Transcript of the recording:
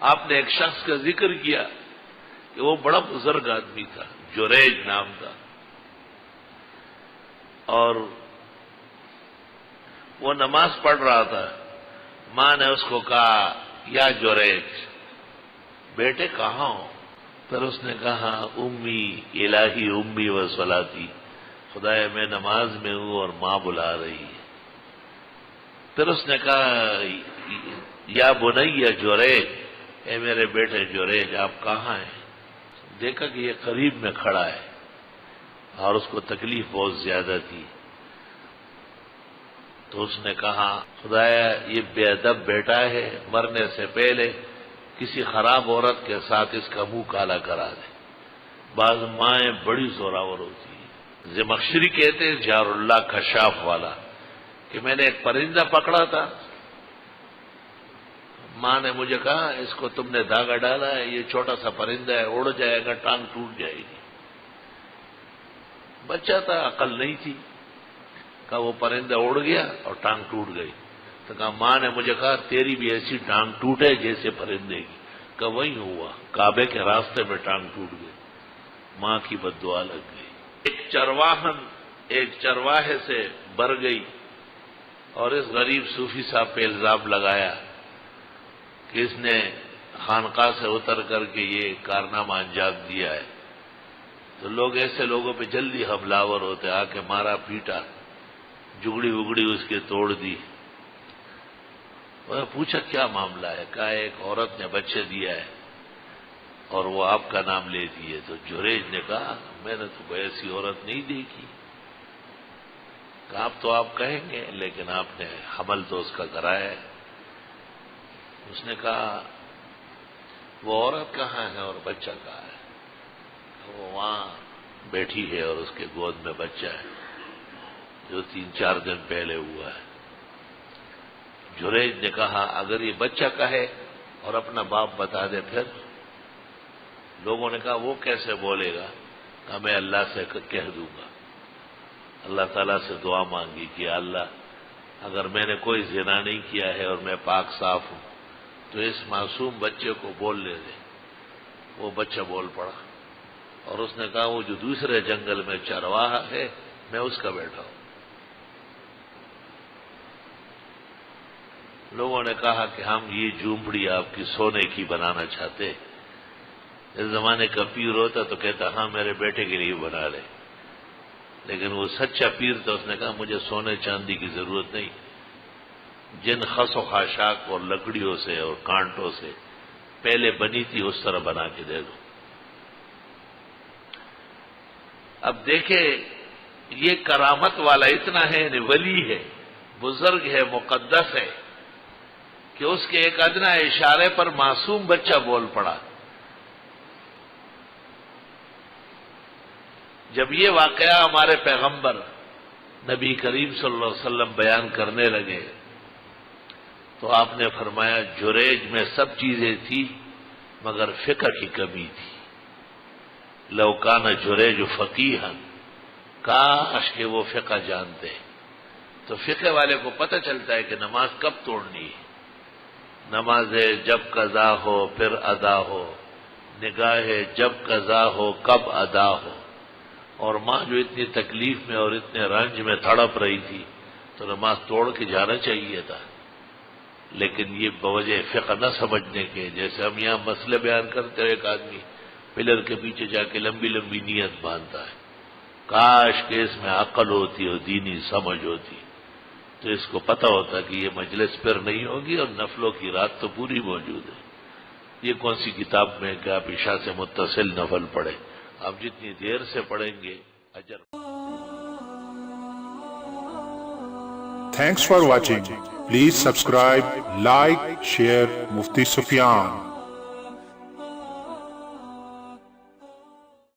آپ نے ایک شخص کا ذکر کیا کہ وہ بڑا بزرگ آدمی تھا، جریج نام تھا، اور وہ نماز پڑھ رہا تھا۔ ماں نے اس کو کہا یا جریج بیٹے کہاں ہو؟ پھر اس نے کہا امی الہی امی و صلاتی، خدایا میں نماز میں ہوں اور ماں بلا رہی ہے۔ پھر اس نے کہا یا بنی جریج، اے میرے بیٹے جریج آپ کہاں ہیں؟ دیکھا کہ یہ قریب میں کھڑا ہے اور اس کو تکلیف بہت زیادہ تھی، تو اس نے کہا خدایا یہ بے ادب بیٹا ہے، مرنے سے پہلے کسی خراب عورت کے ساتھ اس کا منہ کالا کرا دے۔ بعض مائیں بڑی زوراور ہوتی ہیں۔ زمخشری کہتے ہیں جار اللہ کشاف والا کہ میں نے ایک پرندہ پکڑا تھا، ماں نے مجھے کہا اس کو تم نے دھاگا ڈالا ہے، یہ چھوٹا سا پرندہ ہے، اڑ جائے گا، ٹانگ ٹوٹ جائے گی۔ بچہ تھا، عقل نہیں تھی، کہا وہ پرندہ اڑ گیا اور ٹانگ ٹوٹ گئی۔ تو کہا ماں نے مجھے کہا تیری بھی ایسی ٹانگ ٹوٹے جیسے پرندے کی۔ کہا وہی ہوا، کعبے کے راستے میں ٹانگ ٹوٹ گئی، ماں کی بد دعا لگ گئی۔ ایک چرواہن ایک چرواہے سے بر گئی اور اس غریب صوفی صاحب پہ الزام لگایا کہ اس نے خانقاہ سے اتر کر کے یہ کارنامہ انجام دیا ہے۔ تو لوگ ایسے لوگوں پہ جلدی حملہ ور ہوتے، آ کے مارا پیٹا، جگڑی وگڑی اس کے توڑ دی۔ پوچھا کیا معاملہ ہے؟ کہا ایک عورت نے بچے دیا ہے اور وہ آپ کا نام لیتی ہے۔ تو جریج نے کہا میں نے تو کوئی ایسی عورت نہیں دیکھی۔ کہا اب تو آپ کہیں گے لیکن آپ نے حمل تو اس کا کرایا ہے۔ اس نے کہا وہ عورت کہاں ہے اور بچہ کہاں ہے؟ وہ وہاں بیٹھی ہے اور اس کے گود میں بچہ ہے جو 3-4 دن پہلے ہوا ہے۔ جریج نے کہا اگر یہ بچہ کہے اور اپنا باپ بتا دے پھر؟ لوگوں نے کہا وہ کیسے بولے گا؟ کہا میں اللہ سے کہہ دوں گا۔ اللہ تعالیٰ سے دعا مانگی کہ اللہ اگر میں نے کوئی زنا نہیں کیا ہے اور میں پاک صاف ہوں تو اس معصوم بچے کو بولنے دے۔ وہ بچہ بول پڑا اور اس نے کہا وہ جو دوسرے جنگل میں چرواہا ہے میں اس کا بیٹا ہوں۔ لوگوں نے کہا کہ ہم یہ جھونپڑی آپ کی سونے کی بنانا چاہتے ہیں۔ اس زمانے کا پیر ہوتا تو کہتا ہاں میرے بیٹے کے لیے بنا لے، لیکن وہ سچا پیر تھا، اس نے کہا مجھے سونے چاندی کی ضرورت نہیں، جن خس و خاشاک اور لکڑیوں سے اور کانٹوں سے پہلے بنی تھی اس طرح بنا کے دے دو۔ اب دیکھیں یہ کرامت والا اتنا ہے، یعنی ولی ہے، بزرگ ہے، مقدس ہے، کہ اس کے ایک ادنا اشارے پر معصوم بچہ بول پڑا۔ جب یہ واقعہ ہمارے پیغمبر نبی کریم صلی اللہ علیہ وسلم بیان کرنے لگے تو آپ نے فرمایا جریج میں سب چیزیں تھی مگر فقہ کی کمی تھی۔ لو کان جریج فقیہا، کاش کہ وہ فقہ جانتے۔ تو فقہ والے کو پتہ چلتا ہے کہ نماز کب توڑنی ہے، نماز جب قضا ہو پھر ادا ہو، نگاہ جب قضا ہو کب ادا ہو۔ اور ماں جو اتنی تکلیف میں اور اتنے رنج میں تڑپ رہی تھی تو نماز توڑ کے جانا چاہیے تھا، لیکن یہ بوجہ فقہ نہ سمجھنے کے، جیسے ہم یہاں مسئلے بیان کرتے ہیں ایک آدمی پلر کے پیچھے جا کے لمبی لمبی نیت باندھتا ہے، کاش کہ اس میں عقل ہوتی اور دینی سمجھ ہوتی تو اس کو پتہ ہوتا کہ یہ مجلس پھر نہیں ہوگی اور نفلوں کی رات تو پوری موجود ہے۔ یہ کون سی کتاب میں کہ آپ عشاء سے متصل نفل پڑھیں، آپ جتنی دیر سے پڑھیں گے اجر۔ Thanks for watching. Please subscribe, like, share Mufti Sufyan.